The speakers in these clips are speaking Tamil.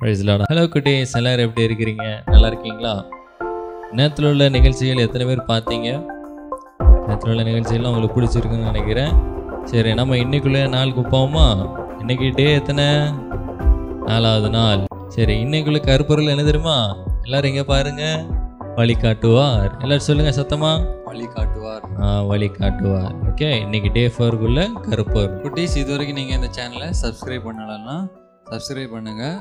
Praise the Lord. ஹலோ குட்டீஸ், எல்லாரும் எப்படி இருக்கிறீங்க? நல்லா இருக்கீங்களா? நேரத்தில் உள்ள நிகழ்ச்சிகள் எத்தனை பேர் பார்த்தீங்க? நேரத்தில் உள்ள நிகழ்ச்சிகள்லாம் உங்களுக்கு பிடிச்சிருக்குன்னு நினைக்கிறேன். சரி, நம்ம இன்னைக்குள்ளே நாளுக்கு போவோமா? இன்னைக்கு டே எத்தனை? 4வது நாள். சரி, இன்னைக்குள்ள கருப்பொருள் என்ன தெரியுமா? எல்லாரும் இங்கே பாருங்க. வழிகாட்டுவார். எல்லாரும் சொல்லுங்க சத்தமா. வழிகாட்டுவார். வழிகாட்டுவார். ஓகே, இன்னைக்கு டே 4க்குள்ள கருப்பொருள். குட்டீஸ், இது வரைக்கும் நீங்கள் இந்த சேனலை சப்ஸ்கிரைப் பண்ணலன்னா சப்ஸ்கிரைப் பண்ணுங்கள்.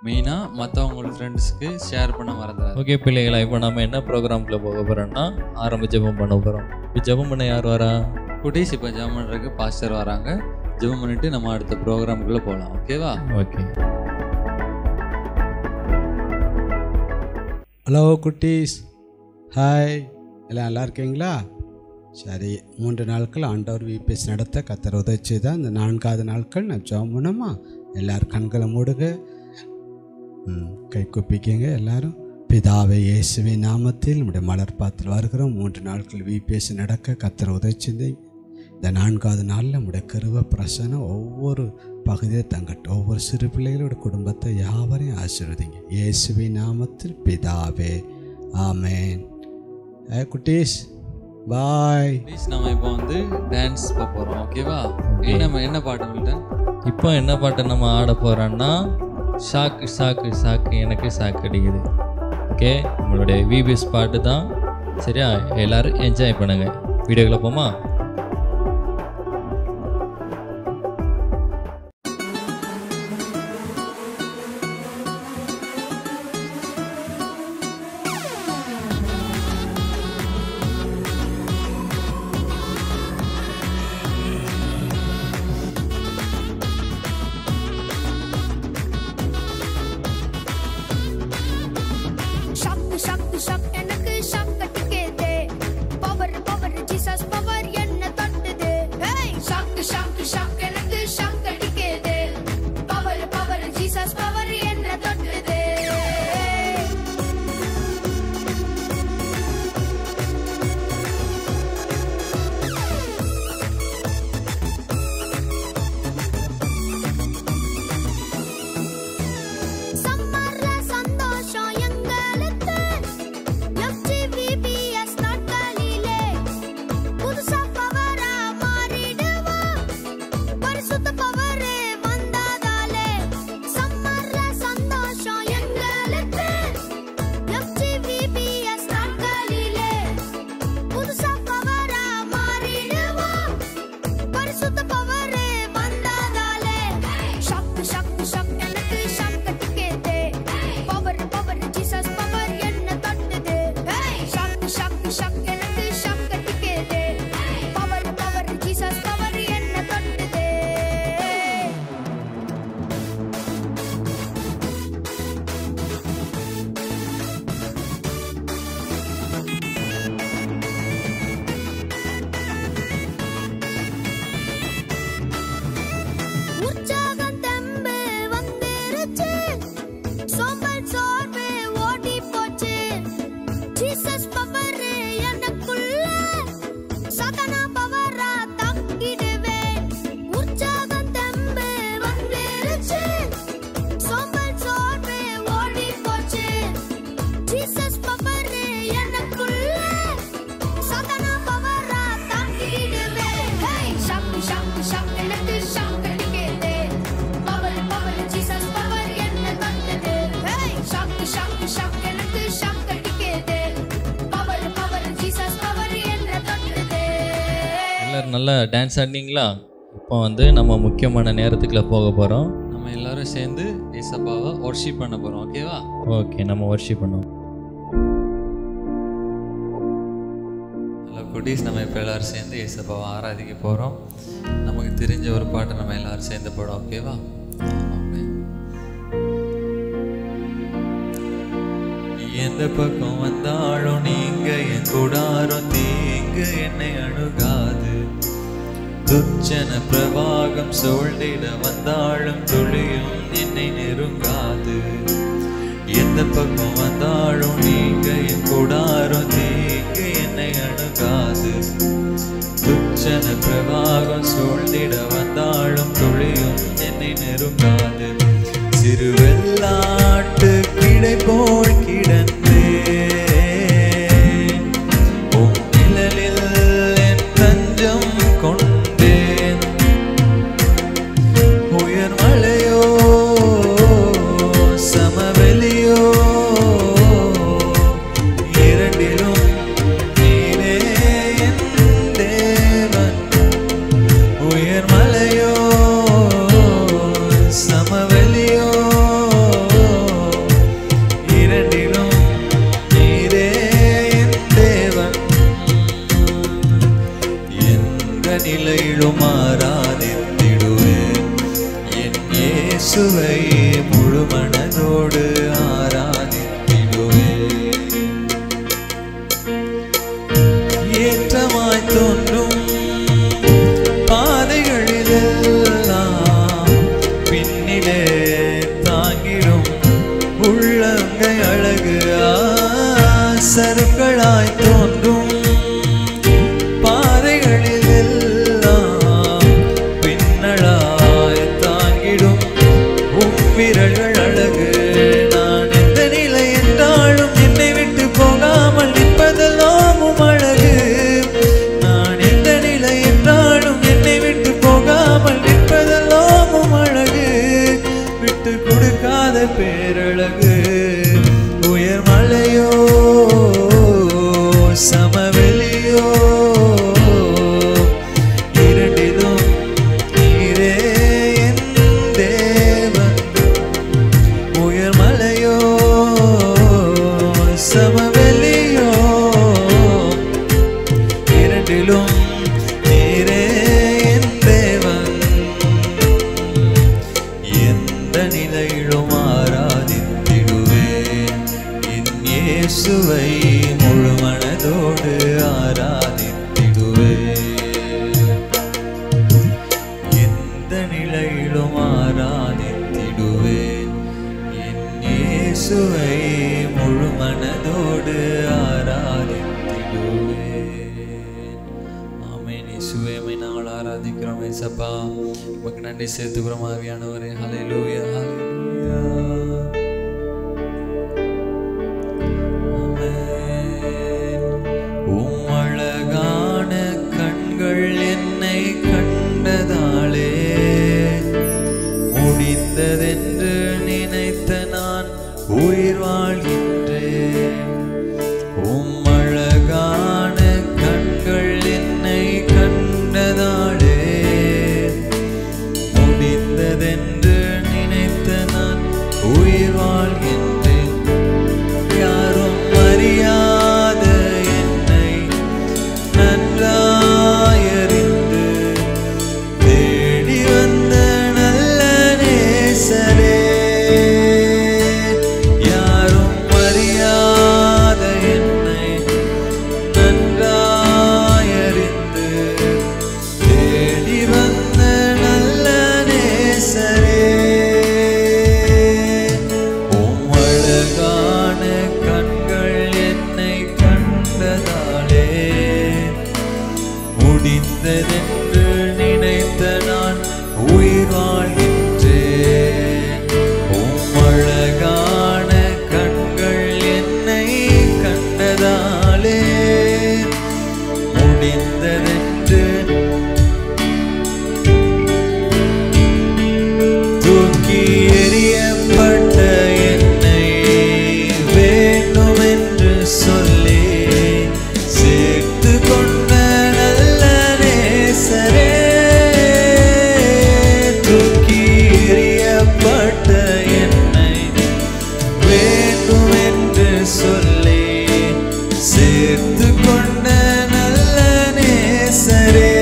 மெயினாக மற்றவங்களோட ஃப்ரெண்ட்ஸுக்கு ஷேர் பண்ண மறந்துடாது. ஓகே பிள்ளைகளா, இப்போ நம்ம என்ன ப்ரோக்ராம்குள்ளே போக போகிறோம்னா ஆரம்ப ஜெபம் பண்ண போகிறோம். இப்போ ஜெபம் பண்ண யார் வரா? குட்டீஸ், இப்போ ஜெபம் பண்ணுறதுக்கு பாஸ்டர் வராங்க. ஜெபம் பண்ணிவிட்டு நம்ம அடுத்த ப்ரோக்ராமுக்குள்ளே போகலாம். ஓகேவா? ஓகே. ஹலோ குட்டீஸ், ஹாய், எல்லாம் நல்லா இருக்கீங்களா? சரி, 3 நாட்கள் ஆண்டவர் விபிஎஸ் நடத்த கர்த்தர் உதவி செய்தால் இந்த 4வது நாட்கள் நான் ஜெபம் பண்ணோமா? எல்லோரும் கண்களை மூடுங்க, கை குப்பிக்கங்க. எல்லாரும் பிதாவை இயேசுவின் நாமத்தில் நம்முடைய மலர்பாத்தில் வருகிறோம். 3 நாட்கள் விபிஎஸ் நடக்க கர்த்தர் உதவி செய்தீங்க. இந்த 4வது நாளில் நம்முடைய கருவ பிரசனம் ஒவ்வொரு பகுதியை தங்கட்டும். ஒவ்வொரு சிறு பிள்ளைகளோட குடும்பத்தை யாவரையும் ஆசீர்வதிங்க. இயேசுவின் நாமத்தில் பிதாவே, ஆமேன். குட்டீஸ், பாய். குட்டீஸ், நம்ம இப்போ டான்ஸ் போகிறோம். ஓகேவா? நம்ம என்ன பாட்டு மில்டன்? இப்போ என்ன பாட்டு நம்ம ஆட போகிறோன்னா ஷாக்கு ஷாக்கு ஷாக்கு எனக்கு ஷாக்கு அடிக்குது. ஓகே, நம்மளுடைய விபிஎஸ் பாட்டு தான். சரியா? எல்லோரும் என்ஜாய் பண்ணுங்கள். வீடியோக்குள்ளே போமா? நல்லா டான்ஸ் ஆடினீங்களா? இப்போ நம்ம முக்கியமான நேரத்துக்குள்ள போக போகிறோம். நம்ம எல்லாரும் சேர்ந்து ஏசப்பாவை வர்ஷிப் பண்ண போகிறோம். ஓகேவா? ஓகே, நம்ம வர்ஷிப் பண்ணுவோம். ஹலோ குட்டீஸ், நம்ம இப்போ எல்லோரும் சேர்ந்து ஏசப்பாவை ஆராதிக்க போகிறோம். நமக்கு தெரிஞ்ச ஒரு பாட்டை நம்ம எல்லோரும் சேர்ந்து போடுறோம். ஓகேவா? எந்த பக்கம் வந்தாலும் நீங்க என் கூடாரம் தீங்கு என்னை அணுகாது. துச்சன பிரவாகம் சூழ்ந்திட வந்தாலும் துளியும் என்னை நெருங்காது. எந்த பக்கம் வந்தாலும் நீங்க என் கூடாரம் தீங்கு என்னை அணுகாது. துச்சன பிரவாகம் சூழ்ந்திட வந்தாலும் துளியும் என்னை நெருங்காது. சிறுவெல்லாம் ஆராதித்திடுவேன். என் இயேசுவை முழு மனதோடு ஆராதித்திடுவேன். ஏற்றமாய் தோன்றும் பாதைகளிலெல்லாம் பின்னிலே தாங்கிடும் உள்ளங்கை அழகு. சருக்களாய் தோன்றும் பாதைகளிலெல்லாம் பின்னலாய் தாங்கிடும் விரல்கள் அழகு. நான் எந்த நிலை என்றாலும் என்னை விட்டு போகாமல் நிற்பதெல்லாம் அழகு. நான் எந்த நிலை என்றாலும் என்னை விட்டு போகாமல் நிற்பதெல்லாம் அழகு. விட்டு கொடுக்காத பேரழகு. உயர் மலையோ சமவெளியோ இரண்டிலும் நீரே என் தேவன். உயர் மலையோ சமவெளியோ இரண்டிலும் நீரே என் தேவன். எந்த நிலையிலும் ஆராதித்திடுவேன். என் இயேசுவை முழு மனதோடு ஆராதித்திடுவேன். எந்த நிலையிலும் ஆராதித்திடுவேன். என் இயேசுவை முழு மனதோடு ஆராதித்திடுவேன். ஆமென். இயேசுவே நாங்கள் ஆராதிக்கிறோம். ஏசப்பா உமக்கு நன்றி செலுத்துகிறோம். ஆவியானவரே ஹல்லேலூயா ஹல்லேலூயா. அழகான கண்கள் என்னை கண்டதாலே முடிந்ததென்று நினைத்த நான் உயிர் வாழ்கின்றேன். அழகான கண்கள் என்னை கண்டதாலே முடிந்ததென்று நினைத்த நான் உயிர் வாழ்கின்றேன். யாரும் அறியாத என்னை நன்றாயறிந்து தேடி வந்த நல்ல நேசரே. யாரும் அறியாத என்னை நன்றாயறிந்து தேடி வந்த நல்ல நேசரே. அழகான கண்கள் என்னை கண்டதாலே முடிந்ததென்று நினைத்த நான் உயிர் வாழ்கின்றேன். அழகான கண்கள் என்னை கண்டதாலே முடிந்ததென்று தூக்கி எறியப்பட்ட என்னை வேண்டும் என்று சொல்லி சேர்த்து கொண்ட நல்ல நேசரே. தூக்கி எறியப்பட்ட என்னை வேண்டும் என்று சொல்லி சேர்த்து கொண்ட நல்ல நேசரே.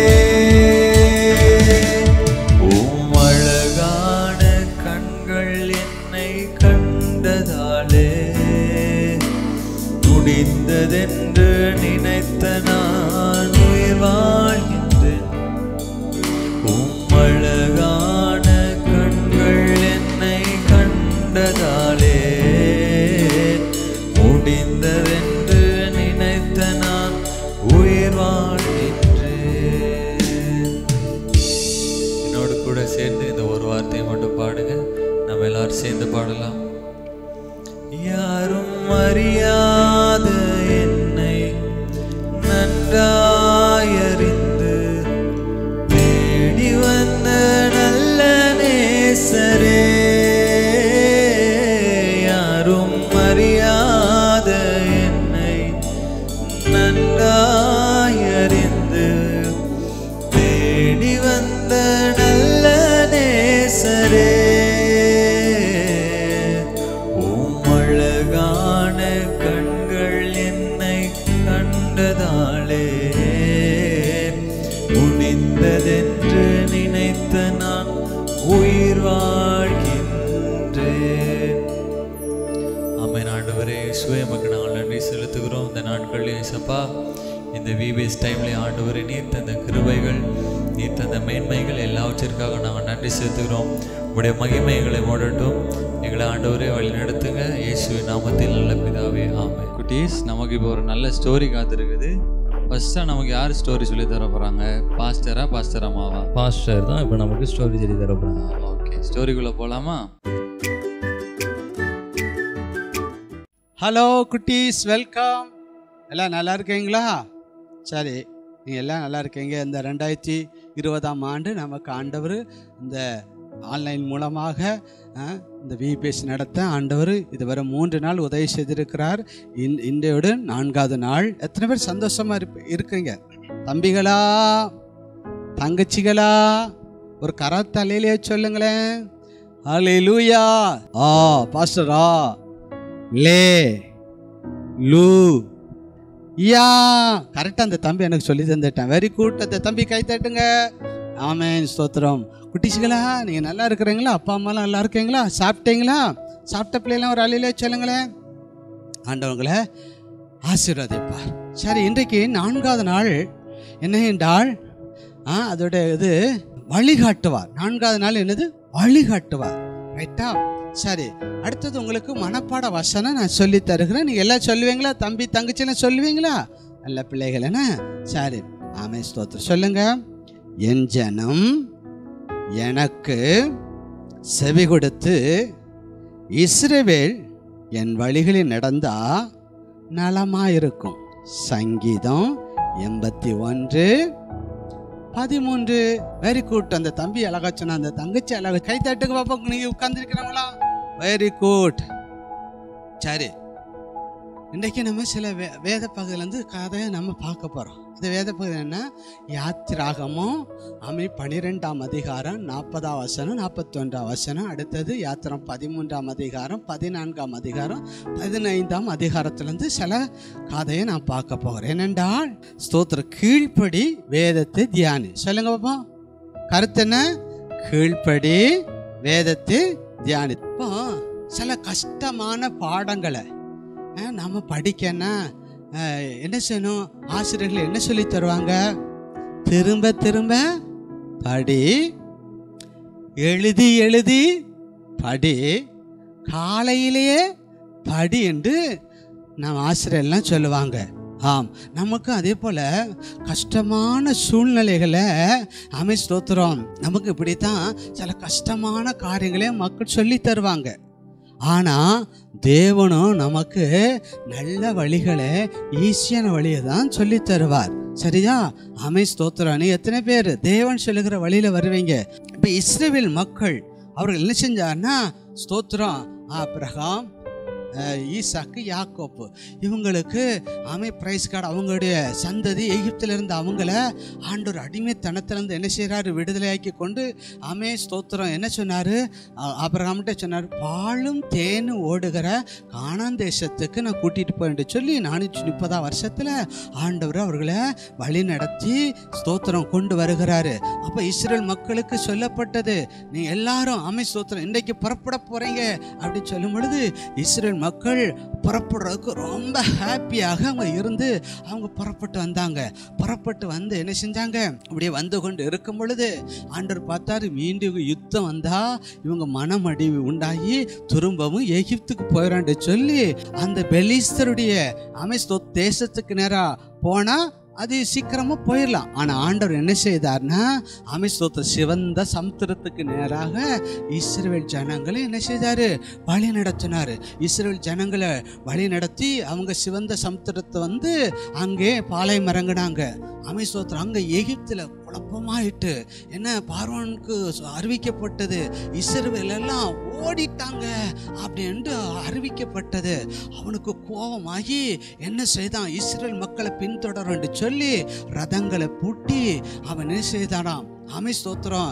அழகான கண்கள் என்னை கண்டதாலே முடிந்ததென்று நினைத்த நான் உயிர் வாழ்கின்றேன். அழகான கண்கள் என்னை கண்டதாலே முடிந்ததென்று நினைத்த நான் உயிர் வாழ்கின்றேன். என்னோடு கூட சேர்ந்து இந்த ஒரு வார்த்தையை மட்டும் பாடுங்க. நம்ம எல்லாரும் சேர்ந்து பாடலாம். யாரும் அறியாத என்னை நன்றாயறிந்து தேடி வந்த நல்ல நேசரே. யாரும் அறியாத என்னை நன்றாயறிந்து தேடி வந்த நல்ல நேசரே. நாட்கள்லையும் ஏசப்பா இந்த விபிஎஸ் டைம்லேயும் ஆண்டவரே நீர் தந்த கிருபைகள் நீர் தந்த மேன்மைகள் எல்லாவற்றிற்காக நாங்கள் நன்றி செலுத்துகிறோம். உடைய மகிமைகளை ஓடட்டும். எங்களை ஆண்டவரே வழி நடத்துங்க. இயேசுவின் நாமத்தில் நல்ல பிதாவே, ஆமென். குட்டீஸ், நமக்கு இப்போ ஒரு நல்ல ஸ்டோரி காத்திருக்குது. ஃபர்ஸ்ட்டாக நமக்கு யார் ஸ்டோரி சொல்லி தர போகிறாங்க? பாஸ்டர் அம்மாவா? பாஸ்டர் தான் இப்போ நமக்கு ஸ்டோரி சொல்லி தர போகிறாங்க. ஓகே, ஸ்டோரிக்குள்ளே போகலாமா? ஹலோ குட்டீஸ், வெல்கம். எல்லாம் நல்லா இருக்கீங்களா? சரி, நீங்கள் எல்லாம் நல்லா இருக்கீங்க. இந்த 2020ஆம் ஆண்டு நமக்கு ஆண்டவர் இந்த ஆன்லைன் மூலமாக இந்த விபிஎஸ் நடத்த ஆண்டவர் இதுவரை 3 நாள் உதவி செய்திருக்கிறார். இன்றையோடு 4வது நாள். எத்தனை பேர் சந்தோஷமாக இருக்கீங்க? தம்பிகளா, தங்கச்சிகளா, ஒரு கரத்தலையிலே சொல்லுங்களேன். ஹல்லேலூயா. பாஸ்டரா லே லூ யா, கரெக்டாக அந்த தம்பி எனக்கு சொல்லி தந்துட்டேன். Very good. அந்த தம்பி கை தட்டுங்க. ஆமென், ஸ்தோத்திரம். குட்டிச்சுகளா, நீங்கள் நல்லா இருக்கிறீங்களா? அப்பா அம்மாலாம் நல்லா இருக்கீங்களா? சாப்பிட்டீங்களா? சாப்பிட்ட பிள்ளைலாம் ஒரு அலையிலே சொல்லுங்களேன். ஆண்டவங்களை ஆசீர்வதிப்பார். சரி, இன்றைக்கு 4வது நாள் என்ன என்றால் அதோட இது வழிகாட்டுவார். 4வது நாள் என்னது? வழிகாட்டுவார். ரைட்டா? சரி, அடுத்தது உங்களுக்கு மனப்பாட வசனம் நான் சொல்லி தருகிறேன். நீங்கள் எல்லாம் சொல்லுவீங்களா? தம்பி தங்கச்சிலாம் சொல்லுவீங்களா? நல்ல பிள்ளைகள் என்ன? சரி, ஆமென், ஸ்தோத்திரம். சொல்லுங்க. என் ஜனம் எனக்கு செவி கொடுத்து இஸ்ரவேல் என் வழிகளில் நடந்தா நலமாயிருக்கும். சங்கீதம் 81:13. Very good. அந்த தம்பி அழகா சொன்னா, அந்த தங்கச்சி அழகா. கை தட்டுங்க பாப்பா. நீங்க உட்கார்ந்துருக்கிறவங்களா? Very good. சரி, இன்றைக்கு நம்ம சில வேத பகுதியிலேருந்து கதையை நம்ம பார்க்க போகிறோம். இந்த வேத பகுதி என்ன? யாத்திராகமும் 12ஆம் அதிகாரம் 40ஆம் வசனம் 41ஆம் வசனம். அடுத்தது யாத்திரம் 13ஆம் அதிகாரம் 14ஆம் அதிகாரம் 15ஆம் அதிகாரத்திலேருந்து சில கதையை நான் பார்க்க போகிறேன். என்னென்றால் ஸ்தோத்திர கீழ்ப்படி வேதத்தை தியானி. சொல்லுங்க பாப்பா, கருத்து என்ன? கீழ்ப்படி வேதத்தை தியானி. இப்போ சில கஷ்டமான பாடங்களை நம்ம படிக்கன்னா என்ன செய்யணும்? ஆசிரியர்கள் என்ன சொல்லி தருவாங்க? திரும்ப திரும்ப படி, எழுதி எழுதி படி, காலையிலேயே படி என்று நம்ம ஆசிரியர்லாம் சொல்லுவாங்க. ஆம், நமக்கு அதே போல் கஷ்டமான சூழ்நிலைகளை ஸ்தோத்திரம் நமக்கு இப்படித்தான் சில கஷ்டமான காரியங்களே மக்கள் சொல்லி தருவாங்க. ஆனால் தேவனும் நமக்கு நல்ல வழிகளை, ஈஸியான வழியை தான் சொல்லி தருவார். சரியா? ஸ்தோத்திரம். நீ எத்தனை பேர் தேவன் சொல்லுகிற வழியில் வருவீங்க? இப்போ இஸ்ரவேல் மக்கள் அவர்கள் என்ன செஞ்சார்னா, ஸ்தோத்திரம், ஆபிரகாம், ஈசாக்கு, யாக்கோப்பு இவங்களுக்கு பிரைஸ் கார்டு, அவங்களுடைய சந்ததி எகிப்திலிருந்து அவங்கள ஆண்டவர் அடிமைத்தனத்திலிருந்து என்ன செய்கிறாரு? விடுதலையாக்கி கொண்டு ஸ்தோத்திரம் என்ன சொன்னார்? ஆபிரகாம்கிட்ட சொன்னார், பாலும் தேனும் ஓடுகிற கானான் தேசத்துக்கு நான் கூட்டிகிட்டு போயிட்டு சொல்லி 430 வருஷத்தில் ஆண்டவர் அவர்களை வழி நடத்தி ஸ்தோத்திரம் கொண்டு வருகிறாரு. அப்போ இஸ்ரேல் மக்களுக்கு சொல்லப்பட்டது, நீ எல்லாரும் ஸ்தோத்திரம் இன்றைக்கு புறப்பட போகிறீங்க அப்படின்னு சொல்லும் பொழுது இஸ்ரேல் மக்கள் புறப்படுறதுக்கு ரொம்ப ஹாப்பியாக அவங்க இருந்து அவங்க புறப்பட்டு வந்தாங்க. புறப்பட்டு வந்து என்ன செஞ்சாங்க? அப்படியே வந்து கொண்டு இருக்கும் பொழுது ஆண்டவர் பார்த்தாரு, மீண்டும் யுத்தம் வந்தா இவங்க மனமடிவு உண்டாகி திரும்பவும் எகிப்துக்கு போயிடான்னு சொல்லி அந்த பெலிஸ்தருடைய தேசத்துக்கு நேரா போனா அது சீக்கிரமாக போயிடலாம். ஆனால் ஆண்டவர் என்ன செய்தார்னா, சிவந்த சமுத்திரத்துக்கு நேராக இஸ்ரவேல் ஜனங்களை என்ன செய்தார்? வழி நடத்தினார். இஸ்ரவேல் ஜனங்களை வழி நடத்தி அவங்க சிவந்த சமுத்திரத்தை வந்து அங்கே பாளையம் இறங்கினாங்க. அங்கே எகிப்தில் குழப்பமாயிட்டு என்ன பார்வோனுக்கு அறிவிக்கப்பட்டது, இஸ்ரவேல் எல்லாம் ஓடிட்டாங்க அப்படின்ட்டு அறிவிக்கப்பட்டது. அவனுக்கு கோபமாகி என்ன செய்தான்? இஸ்ரவேல் மக்களை பின்தொடர்ந்து சொல்லி ரதங்களை பூட்டி அவன் என்ன செய்தானாம்? ஆமை ஸ்தோத்திரம்,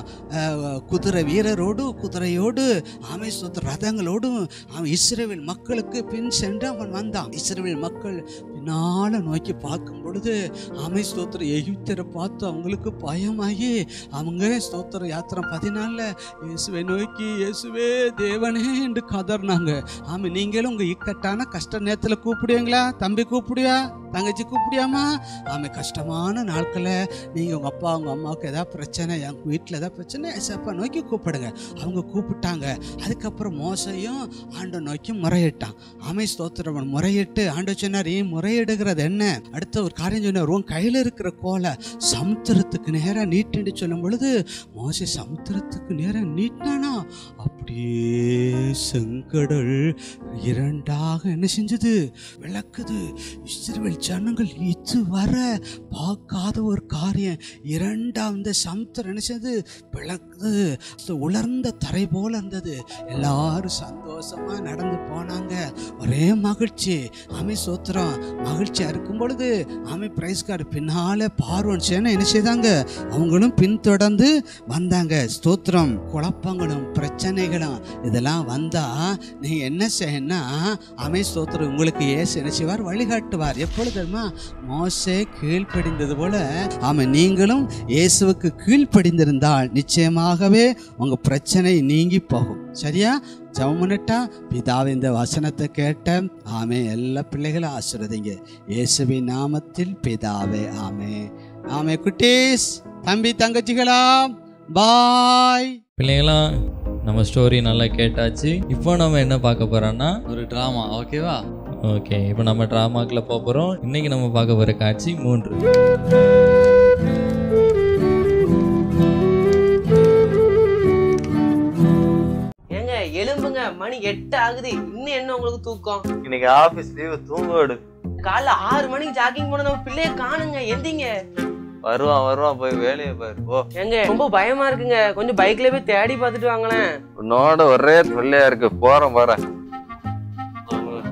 குதிரை வீரரோடு குதிரையோடு ஆமை ஸ்தோத்திரம் ரதங்களோடும் அவன் இஸ்ரவேல் மக்களுக்கு பின் சென்று அவன் வந்தான். இஸ்ரவேல் மக்கள் பின்னால நோக்கி பார்க்கும் பொழுது ஆமை ஸ்தோத்திரம் எகிப்தரை பார்த்து அவங்களுக்கு பயமாகி அவங்க ஸ்தோத்திரம் யாத்திரம் 14 இயேசுவை நோக்கி இயேசுவே தேவனே என்று கதறினாங்க. ஆமை நீங்களும் உங்கள் இக்கட்டான கஷ்ட நேரத்தில் கூப்பிடுவீங்களா? தம்பி கூப்பிடுவியா? தங்கச்சி கூப்பிடியாமா? ஆமை கஷ்டமான நாட்களில் நீங்கள் உங்கள் அப்பா உங்கள் அம்மாவுக்கு எதாவது பிரச்சனை, என் வீட்டில் ஏதாவது பிரச்சனை ஏசப்பா நோக்கி கூப்பிடுங்க. அவங்க கூப்பிட்டாங்க. அதுக்கப்புறம் மோசையும் ஆண்டை நோக்கி முறையிட்டான். ஆமை ஸ்தோத்திரம் முறையிட்டு ஆண்டை சொன்னார், ஏன் முறையிடுகிறது என்ன? அடுத்த ஒரு காரியம் சொன்னார், உன் கையில் இருக்கிற கோலை சமுத்திரத்துக்கு நேராக நீட்டு சொல்லும் பொழுது மோசை சமுத்திரத்துக்கு நேராக நீட்டினானா அப்படியே செங்கடல் 2ஆக என்ன செஞ்சது? விளக்குது. இஸ்ரவேல் ஜனங்கள் இதுவர பார்க்காத ஒரு காரியம் 2ஆம் இந்த சமுத்திரம் என்ன செய்து விளக்குது. உலர்ந்த தரை போல இருந்தது. எல்லாரும் சந்தோஷமா நடந்து போனாங்க. ஒரே மகிழ்ச்சி. ஆமை சோத்திரம் மகிழ்ச்சியா இருக்கும் பொழுது ஆமை பிரைஸ் கார்டு பின்னால பார்வன் சேனை என்ன செய்தாங்க? அவங்களும் பின்தொடர்ந்து வந்தாங்க. ஸ்தோத்திரம். குழப்பங்களும் பிரச்சனைகளும் இதெல்லாம் வந்தா நீங்க என்ன செய்யணும்னா ஆமை ஸ்தோத்திரம் உங்களுக்கு இயேசு என்ன செய்வார்? வழிகாட்டுவார். எப்பொழுது தெரியுமா? மோசே கீழ்ப்படிந்தது போல ஆமா நீங்களும் இயேசுவுக்கு கீழ்ப்படிந்திருந்தால் நிச்சயமாகவே உங்க பிரச்சனை நீங்கி போகும். சரியா? ஜெபம் பண்ணிட்டா பிதாவே இந்த வசனத்தை கேட்ட ஆமே எல்லா பிள்ளைகளும் ஆசீர்வதிங்க இயேசுவின் நாமத்தில் பிதாவே. ஆமே ஆமே. குட்டீஸ், தம்பி தங்கச்சிகளா, பாய். பிள்ளைங்களா, நம்ம ஸ்டோரி நல்லா கேட்டாச்சு. இப்போ நம்ம என்ன பார்க்க போறோம்னா ஒரு ட்ராமா. ஓகேவா? ஓகே, இப்போ நம்ம ட்ராமாக்குள்ள போக போகிறோம். இன்னைக்கு நம்ம பார்க்க போகிற காட்சி 3. ஏங்க எழும்புங்க, மணி 8 ஆகுது. இன்னும் என்ன உங்களுக்கு தூக்கம்? இன்னைக்கு ஆபீஸ் லீவு, தூங்க. காலைல 6 மணிக்கு ஜாக்கிங் போன நம்ம பிள்ளைய காணுங்க. எந்திங்க. வருவான் போய் வேலையை பாரு. ஓ ஏங்க ரொம்ப பயமா இருக்குங்க. கொஞ்சம் பைக்ல போய் தேடி பார்த்துட்டு வாங்களேன். உன்னோட ஒரே தொல்லையா இருக்கு. போறேன்.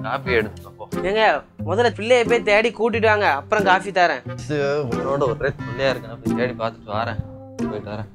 காப்பி எடுத்துப்போ. ஏங்க முதல்ல பிள்ளைய போய் தேடி கூட்டிட்டு வாங்க, அப்புறம் காஃபி தரேன். உன்னோட ஒரே தொல்லையா இருக்கு. நான் போய் தேடி பார்த்துட்டு வரேன். போயிட்டு வரேன்.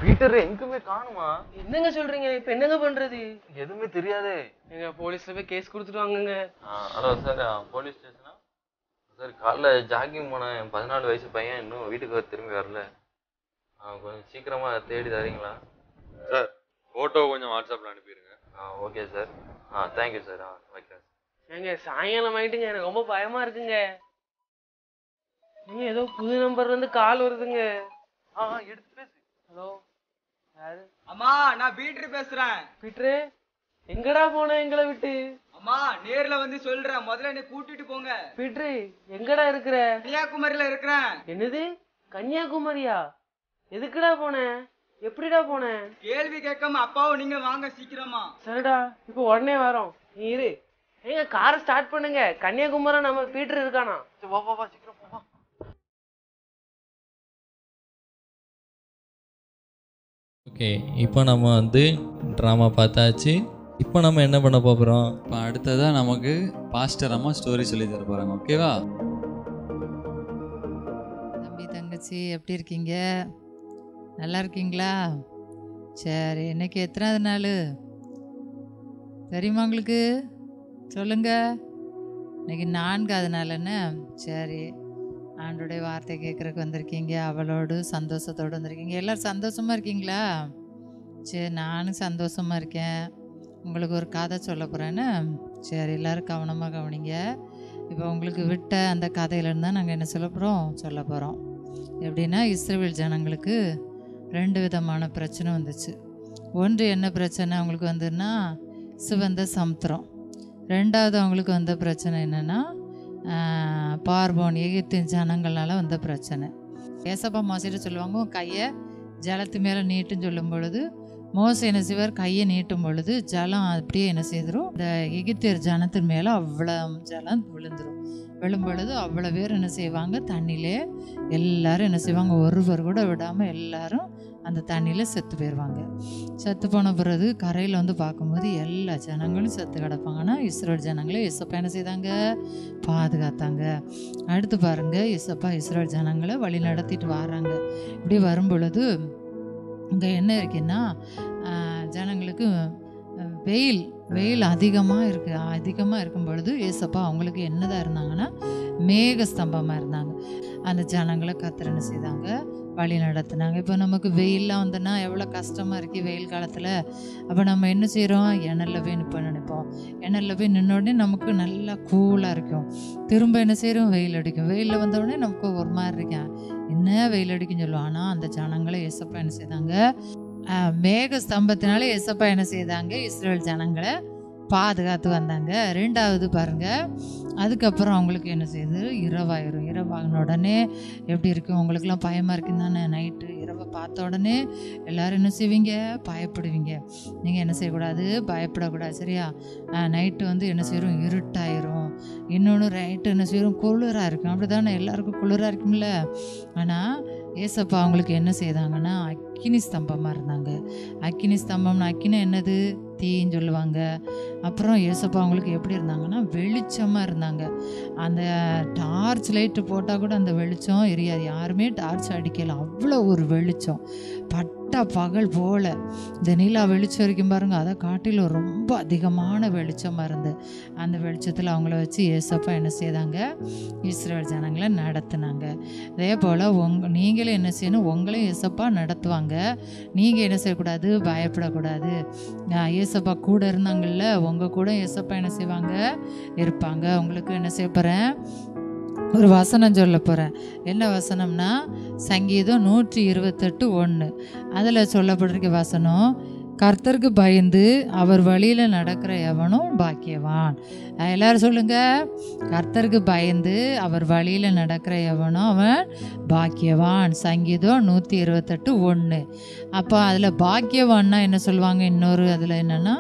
பீட்டர் எங்குமே காணுமா? என்னங்க சொல்றீங்க? இப்ப என்னங்க பண்றது? எதுவுமே தெரியாதே. எங்க போலீஸ்ல போய் கேஸ் கொடுத்துட்டு வாங்குங்க. ஹலோ சார், போலீஸ் ஸ்டேஷனா சார்? காலைல ஜாகிங் போன 14 வயசு பையன் இன்னும் வீட்டுக்கு திரும்பி வரல. கொஞ்சம் சீக்கிரமா தேடி தரீங்களா சார்? ஃபோட்டோ கொஞ்சம் வாட்ஸ்அப்பில் அனுப்பிடுங்க. Okay sir. Thank you sir. வைக்கிறேன். ஏங்க சாயங்காலம் ஆயிட்டுங்க, எனக்கு ரொம்ப பயமா இருக்குங்க. நீங்க ஏதோ புது நம்பர்ல இருந்து கால் வருதுங்க. எடுத்து பேசு. ஹலோ, யாரு? அம்மா, நான் பீட்டர் பேசுறேன். பீட்ரு, எங்கடா போன எங்களை விட்டு? அம்மா, நேர்ல வந்து சொல்றேன், முதல்ல என்னை கூட்டிட்டு போங்க. பீட்ரு, எங்கடா இருக்கிற? கன்னியாகுமரியில இருக்கிறேன். என்னது, கன்னியாகுமரியா? எதுக்குடா போன? எப்படிடா போன? கேள்வி கேட்காம அப்பாவும் நீங்க வாங்க சீக்கிரமா. சரிடா, இப்போ உடனே வரோம், நீ இரு. ஏங்க காரை ஸ்டார்ட் பண்ணுங்க. கன்னியாகுமரி நம்ம பீட்ரு இருக்கானா? வா சீக்கிரம் வா. ஓகே, இப்போ நம்ம வந்து ட்ராமா பார்த்தாச்சு. இப்போ நம்ம என்ன பண்ண போகிறோம்? இப்போ அடுத்ததாக நமக்கு பாஸ்டர் அம்மா ஸ்டோரி சொல்லி தர போகிறாங்க. ஓகேவா? தம்பி தங்கச்சி எப்படி இருக்கீங்க? நல்லா இருக்கீங்களா? சரி, இன்னைக்கு எத்தனாவது நாள் தெரியுமா உங்களுக்கு? சொல்லுங்க. இன்னைக்கு 4ஆவது நாள். என்ன? சரி, ஆண்டோடைய வார்த்தை கேட்குறக்கு வந்திருக்கீங்க. அவளோடு சந்தோஷத்தோடு வந்திருக்கீங்க. எல்லோரும் சந்தோஷமாக இருக்கீங்களா? சரி, நானும் சந்தோஷமாக இருக்கேன். உங்களுக்கு ஒரு கதை சொல்ல போகிறேன்னு. சரி, எல்லோரும் கவனமாக கவனிங்க. இப்போ உங்களுக்கு விட்ட அந்த கதையிலேருந்து தான் நாங்கள் என்ன சொல்ல போகிறோம். எப்படின்னா, இஸ்ரவேல் ஜனங்களுக்கு 2 விதமான பிரச்சனை வந்துச்சு. ஒன்று என்ன பிரச்சனை அவங்களுக்கு வந்துன்னா, சிவந்த சமுத்திரம். 2வது அவங்களுக்கு வந்த பிரச்சனை என்னென்னா, பார்வோன் எகிப்தின் ஜனங்களால் வந்த பிரச்சனை. ஏசப்பா மோசைட்ட சொல்லுவாங்க, கையை ஜலத்து மேலே நீட்டுன்னு சொல்லும் பொழுது மோசை என்ன செய்வார், கையை நீட்டும் பொழுது ஜலம் அப்படியே என்ன செய்திரும், இந்த எகிப்தியர் ஜனத்தின் மேலே அவ்வளோ ஜலம் விழும் பொழுது அவ்வளோ பேர் என்ன செய்வாங்க, தண்ணியிலே எல்லாரும் என்ன செய்வாங்க, ஒருவர் கூட விடாமல் எல்லாரும் அந்த தண்ணியில் செத்து போயிடுவாங்க. செத்து போன பிறகு கரையில் வந்து பார்க்கும்போது எல்லா ஜனங்களும் செத்து கிடப்பாங்க. ஆனால் இஸ்ரவேல் ஜனங்களே இசப்பா என்ன செய்தாங்க, பாதுகாத்தாங்க. அடுத்து பாருங்கள், இசப்பா இஸ்ரவேல் ஜனங்களை வழி நடத்திட்டு வராங்க. இப்படி வரும் பொழுது இங்கே என்ன இருக்குன்னா, ஜனங்களுக்கு வெயில் அதிகமாக இருக்கும் பொழுது ஏசப்பா அவங்களுக்கு என்னதான் இருந்தாங்கன்னா, மேக ஸ்தம்பமாக இருந்தாங்க. அந்த ஜனங்களை கர்த்தர் என்ன செய்தாங்க, வழி நடத்துனாங்க. இப்போ நமக்கு வெயிலெலாம் வந்தோன்னா எவ்வளோ கஷ்டமாக இருக்குது வெயில் காலத்தில். அப்போ நம்ம என்ன செய்கிறோம், எண்ணெயில் போய் நினைப்போம். எண்ணெயில் போய் நின்னோடனே நமக்கு நல்லா கூலாக இருக்கும். திரும்ப என்ன செய்கிறோம், வெயில் அடிக்கும். வெயிலில் வந்தோடனே நமக்கு ஒரு மாதிரி இருக்கும், என்ன வெயில் அடிக்குன்னு சொல்லுவோம். ஆனால் அந்த ஜனங்களை ஏசப்பா என்ன செய்தாங்க, மேக ஸ்தம்பத்தினால ஏசப்பா என்ன செய்தாங்க, இஸ்ரவேல் ஜனங்களை பாதுகாத்து வந்தாங்க. 2வது பாருங்கள், அதுக்கப்புறம் அவங்களுக்கு என்ன செய்யுது, இரவாயிரும். இரவாகின உடனே எப்படி இருக்கும், உங்களுக்குலாம் பயமாக இருக்குன்னு தானே. நைட்டு இரவை பார்த்த உடனே எல்லோரும் என்ன செய்வீங்க, பயப்படுவீங்க. நீங்கள் என்ன செய்யக்கூடாது, பயப்படக்கூடாது, சரியா. நைட்டு வந்து என்ன செய்யும், இருட்டாயிரும். இன்னொன்று நைட்டு என்ன செய்யும், குளிராக இருக்கும். அப்படி தானே, எல்லாருக்கும் குளிராக இருக்கும்ல. ஆனால் ஏசப்பா அவங்களுக்கு என்ன செய்தாங்கன்னா, அக்கினி ஸ்தம்பமாக இருந்தாங்க. அக்கினி ஸ்தம்பம்னா, அக்கினி என்னது, தீன்னு சொல்லுவாங்க. அப்புறம் ஏசப்பா அவங்களுக்கு எப்படி இருந்தாங்கன்னா, வெளிச்சமாக இருந்தாங்க. அந்த டார்ச் லைட்டு போட்டால் கூட அந்த வெளிச்சம் எரியாது. யாருமே டார்ச் அடிக்கலை, அவ்வளோ ஒரு வெளிச்சம். பட்டா பகல் போல் இந்த நிலா வெளிச்சம் வரைக்கும் பாருங்கள், அதை காட்டில் ரொம்ப அதிகமான வெளிச்சமாக இருந்து அந்த வெளிச்சத்தில் அவங்கள வச்சு ஏசப்பா என்ன செய்தாங்க, இஸ்ரவேல் ஜனங்களை நடத்துனாங்க. அதே போல் நீங்களே என்ன செய்யணும், உங்களையும் ஏசப்பா நடத்துவாங்க. நீங்கள் என்ன செய்யக்கூடாது, பயப்படக்கூடாது. ஏசப்பா கூட இருந்தாங்கல்ல, உங்கள் கூட ஏசப்பா என்ன செய்வாங்க, இருப்பாங்க. உங்களுக்கு என்ன செய்ய போகிறேன், ஒரு வசனம் சொல்ல போகிறேன். என்ன வசனம்னா, சங்கீதம் 128:1. அதில் சொல்லப்பட்டிருக்க வசனம், கர்த்தருக்கு பயந்து அவர் வழியில் நடக்கிற எவனும் பாக்கியவான். எல்லாரும் சொல்லுங்க, கர்த்தருக்கு பயந்து அவர் வழியில் நடக்கிற எவனோ அவன் பாக்கியவான். சங்கீதம் 128:1. அப்போ அதில் பாக்கியவான்னா என்ன சொல்லுவாங்க, இன்னொரு அதில் என்னென்னா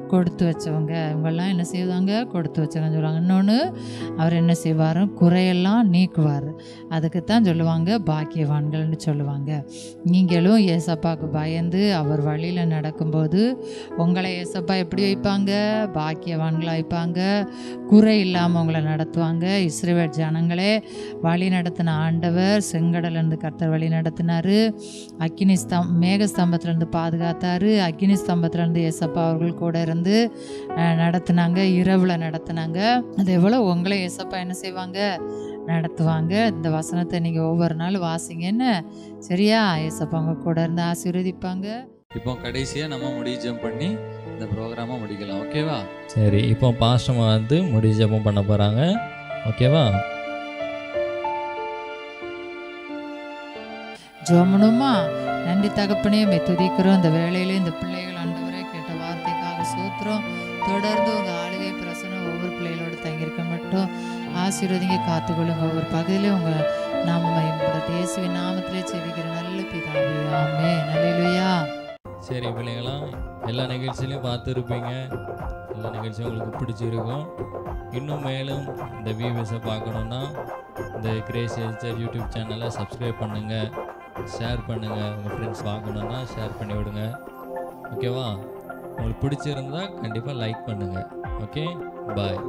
கொடுத்து வச்சவங்க. இவங்கெல்லாம் என்ன செய்வாங்க, கொடுத்து வச்சவங்கன்னு சொல்லுவாங்க. இன்னொன்று, அவர் என்ன செய்வார், குறையெல்லாம் நீக்குவார். அதுக்குத்தான் சொல்லுவாங்க பாக்கியவான்கள்னு சொல்லுவாங்க. நீங்களும் ஏசப்பாவுக்கு பயந்து அவர் வழியில் நடக்கும்போது உங்களை ஏசப்பா எப்படி வைப்பாங்க, பாக்கியவான்களாக வைப்பாங்க. குறை இல்லாமல் உங்களை நடத்துவாங்க. இஸ்ரவேல் ஜனங்களே வழி நடத்தின ஆண்டவர், செங்கடலேருந்து கர்த்தர் வழி நடத்தினார். அக்கினி மேக ஸ்தம்பத்திலேருந்து பாதுகாத்தார். அக்கினி ஸ்தம்பத்திலேருந்து ஏசப்பா அவர்கள் கூட இருந்து நடத்துனாங்க, இரவில் நடத்துனாங்க. அதே போல் உங்களை ஏசப்பா என்ன செய்வாங்க, நடத்துவாங்க. இந்த வசனத்தை நீங்கள் ஒவ்வொரு நாள் வாசிங்கன்னு, சரியா. ஏசப்பா உங்க கூட இருந்து ஆசீர்வதிப்பாங்க. இப்போ கடைசியாக நம்ம முடிஜம் பண்ணி இந்த ப்ரோக்ராமை முடிக்கலாம், ஓகேவா? சரி, இப்போ பாஸ்டர் வந்து முடிஜபம் பண்ண போகிறாங்க, ஓகேவா? ஜோமனுமா, நன்றி தகப்பனே, துதிக்கிறோம். இந்த வேளையில இந்த பிள்ளைகள் ஆண்டவரே கேட்ட வார்த்தைக்காக சோத்திரம். தொடர்ந்து உங்கள் ஆளுகை பிரசனம் ஒவ்வொரு பிள்ளைகளோடு தங்கியிருக்க மட்டும் ஆசீர்வதிங்க, காத்துக்கொள்ளுங்க. ஒவ்வொரு பகுதியிலும் உங்கள் நாம மகிமைப்பட இயேசுவின் நாமத்திலே செபிக்கிற நல்ல பிதாவே, ஆமென். அல்லேலூயா. சரி பிள்ளைங்களாம், எல்லா நிகழ்ச்சியிலையும் பார்த்துருப்பீங்க. எல்லா நிகழ்ச்சியும் உங்களுக்கு பிடிச்சிருக்கும். இன்னும் மேலும் இந்த வியூஸை பார்க்கணுன்னா இந்த கிரேஸ் எல்ச்சர் யூடியூப் சேனலை சப்ஸ்கிரைப் பண்ணுங்கள், ஷேர் பண்ணுங்கள். உங்கள் ஃப்ரெண்ட்ஸ் பார்க்கணுன்னா ஷேர் பண்ணி விடுங்க, ஓகேவா? உங்களுக்கு பிடிச்சிருந்தா கண்டிப்பாக லைக் பண்ணுங்கள். ஓகே, பாய்.